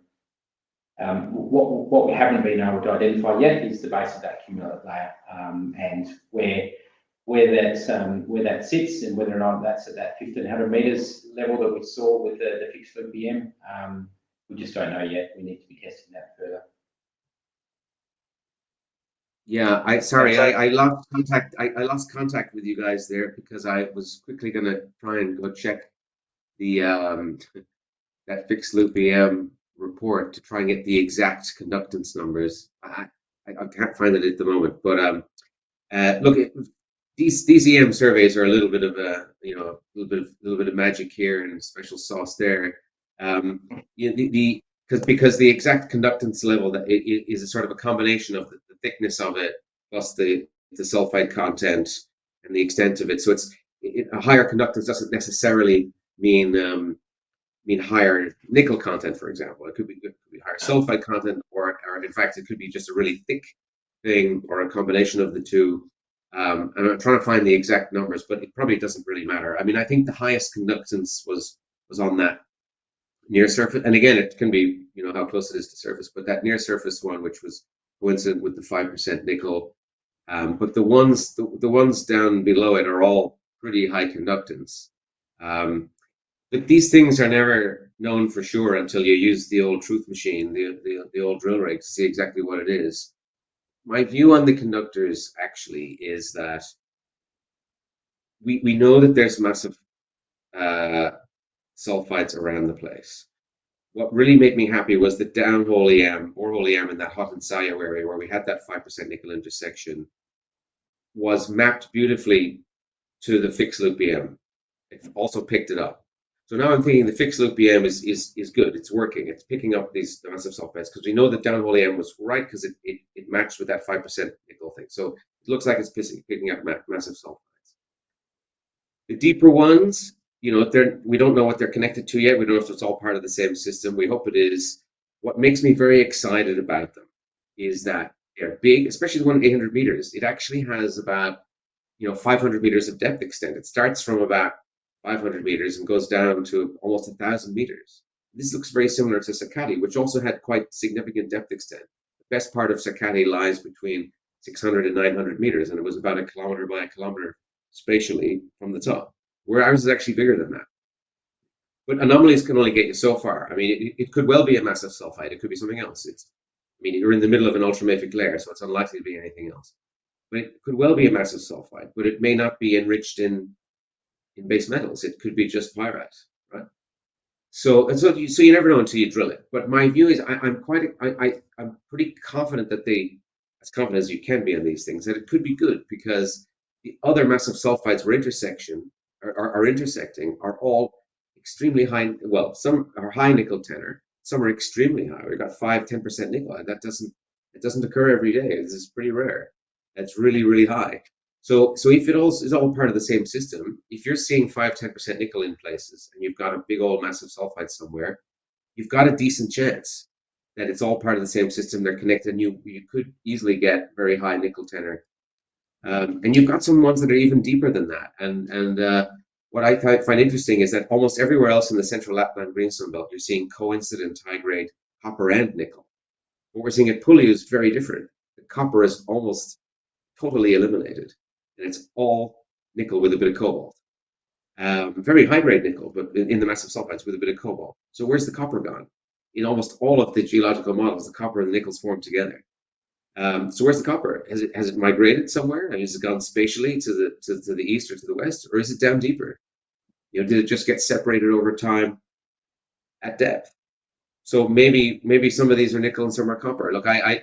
What we haven't been able to identify yet is the base of that cumulate layer, and where that sits, and whether or not that's at that 1500 meters level that we saw with the fixed loop EM. We just don't know yet. We need to be testing that further. Yeah, I lost contact. I lost contact with you guys there because I was quickly going to try and go check the that fixed loop EM report to try and get the exact conductance numbers. I can't find it at the moment, but look, these EM surveys are a little bit of a little bit of magic here and special sauce there. Because the exact conductance level that is a sort of a combination of the thickness of it plus the sulfide content and the extent of it. So a higher conductance doesn't necessarily mean higher nickel content, for example. It could be higher sulfide content, or in fact, it could be just a really thick thing or a combination of the two. And I'm trying to find the exact numbers, but it probably doesn't really matter. I mean, I think the highest conductance was on that near surface, and again, it can be how close it is to surface, but that near surface one, which was coincident with the 5% nickel, but the ones down below it are all pretty high conductance. But these things are never known for sure until you use the old truth machine, the old drill rig, to see exactly what it is. My view on the conductors actually is that we know that there's massive sulfides around the place. What really made me happy was the downhole EM, borehole EM in that hot and Sayo area where we had that 5% nickel intersection was mapped beautifully to the fixed loop EM. It also picked it up. So now I'm thinking the fixed loop EM is good. It's working. It's picking up these massive sulfides because we know that downhole EM was right because it matched with that 5% nickel thing. So it looks like it's picking up massive sulfides. The deeper ones, we don't know what they're connected to yet. We don't know if it's all part of the same system. We hope it is. What makes me very excited about them is that they're big, especially the one at 800 meters. It actually has about 500 meters of depth extent. It starts from about 500 meters and goes down to almost 1,000 meters. This looks very similar to Sakatti, which also had quite significant depth extent. The best part of Sakatti lies between 600 and 900 meters, and it was about 1 kilometer by 1 kilometer spatially from the top, where ours is actually bigger than that. But anomalies can only get you so far. I mean, it could well be a massive sulfide. It could be something else. You're in the middle of an ultramafic layer, so it's unlikely to be anything else. But it could well be a massive sulfide, but it may not be enriched in base metals. It could be just pyrite, right? So you never know until you drill it. But my view is I'm pretty confident that as confident as you can be on these things, that it could be good because the other massive sulfides we're intersecting are all extremely high. Well, some are high nickel tenor, some are extremely high. We've got 5-10% nickel, and it doesn't occur every day. This is pretty rare. That's really, really high. So if it all is all part of the same system, if you're seeing 5-10% nickel in places and you've got a big old massive sulfide somewhere, you've got a decent chance that it's all part of the same system. They're connected, and you could easily get very high nickel tenor. And you've got some ones that are even deeper than that. And what I find interesting is that almost everywhere else in the Central Lapland Greenstone Belt, you're seeing coincident high-grade copper and nickel. What we're seeing at Puli is very different. The copper is almost totally eliminated, and it's all nickel with a bit of cobalt. Very high-grade nickel, but in the massive sulfides with a bit of cobalt. So where's the copper gone? in almost all of the geological models, the copper and the nickels form together. So where's the copper? Has it migrated somewhere? And has it gone spatially to the east or to the west, or is it down deeper? You know, did it just get separated over time at depth? So maybe some of these are nickel and some are copper. Look, I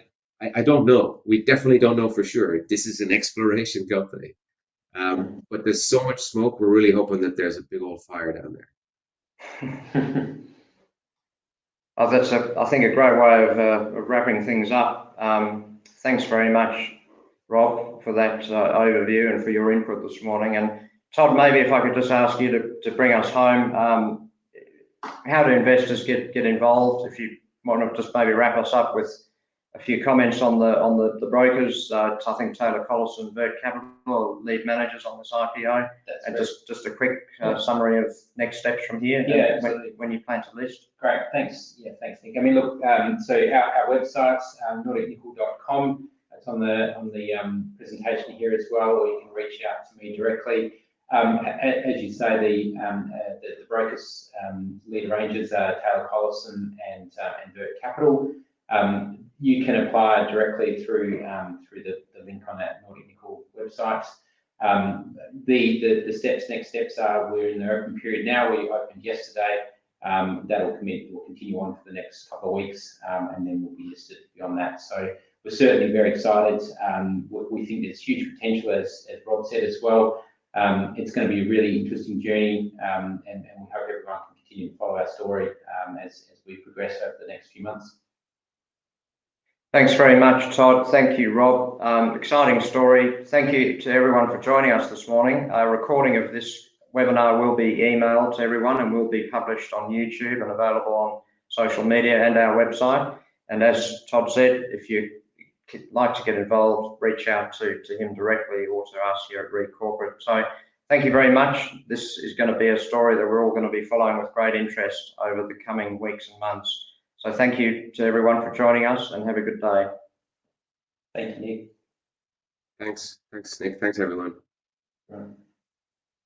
don't know. We definitely don't know for sure. This is an exploration company. But there's so much smoke, we're really hoping that there's a big old fire down there. Oh, that's I think a great way of wrapping things up. Thanks very much, Rob, for that overview and for your input this morning. And Todd, maybe if I could just ask you to bring us home, how do investors get involved? If you want to just maybe wrap us up with a few comments on the brokers. I think Taylor Collison, Vert Capital, lead managers on this IPO. That's and just a quick summary of next steps from here. Yeah, when you plan to list. Great, thanks. Yeah, thanks, Nick. I mean, look, so our website's nordicnickel.com. It's on the presentation here as well, or you can reach out to me directly. As you say, the brokers lead arrangers are Taylor Collison and Vert Capital. You can apply directly through the link on that Nordic Nickel website. The next steps are we're in the open period now. We opened yesterday. That'll continue on for the next couple of weeks, and then we'll be listed beyond that. So we're certainly very excited. We think there's huge potential, as Rob said as well. It's going to be a really interesting journey, and we hope everyone can continue to follow our story as we progress over the next few months. Thanks very much, Todd. Thank you, Rob. Exciting story. Thank you to everyone for joining us this morning. A recording of this webinar will be emailed to everyone and will be published on YouTube and available on social media and our website. And as Todd said, if you like to get involved, reach out to him directly or to us here at Reed Corporate. So thank you very much. This is going to be a story that we're all going to be following with great interest over the coming weeks and months. So thank you to everyone for joining us and have a good day. Thank you, Nick. Thanks, Nick. Thanks, everyone. Right.